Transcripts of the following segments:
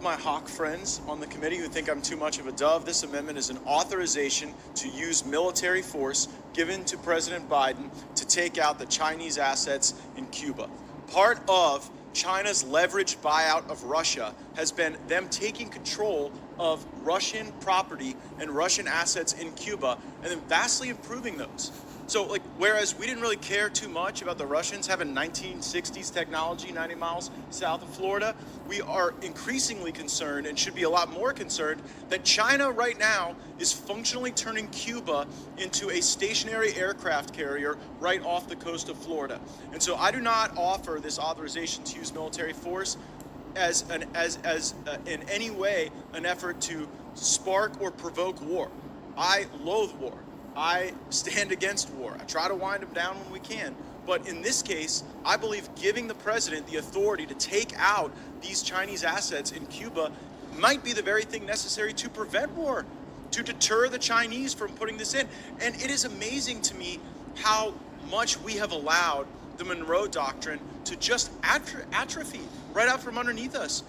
my hawk friends on the committee who think I'm too much of a dove, this amendment is an authorization to use military force given to President Biden to take out the Chinese assets in Cuba. Part of China's leveraged buyout of Russia has been them taking control of Russian property and Russian assets in Cuba and then vastly improving those. So, whereas we didn't really care too much about the Russians having 1960s technology 90 miles south of Florida, we are increasingly concerned and should be a lot more concerned that China right now is functionally turning Cuba into a stationary aircraft carrier right off the coast of Florida. And so I do not offer this authorization to use military force as in any way an effort to spark or provoke war. I loathe war. I stand against war. I try to wind them down when we can. But in this case, I believe giving the president the authority to take out these Chinese assets in Cuba might be the very thing necessary to prevent war, to deter the Chinese from putting this in. And it is amazing to me how much we have allowed the Monroe Doctrine to just atrophy right out from underneath us.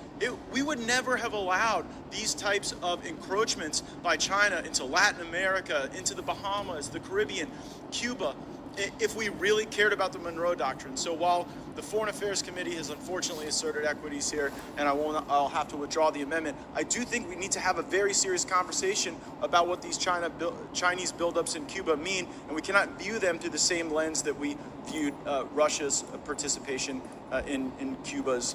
We would never have allowed these types of encroachments by China into Latin America, into the Bahamas, the Caribbean, Cuba, if we really cared about the Monroe Doctrine. So while the Foreign Affairs Committee has unfortunately asserted equities here, and I'll have to withdraw the amendment, I do think we need to have a very serious conversation about what these Chinese buildups in Cuba mean, and we cannot view them through the same lens that we viewed Russia's participation in Cuba's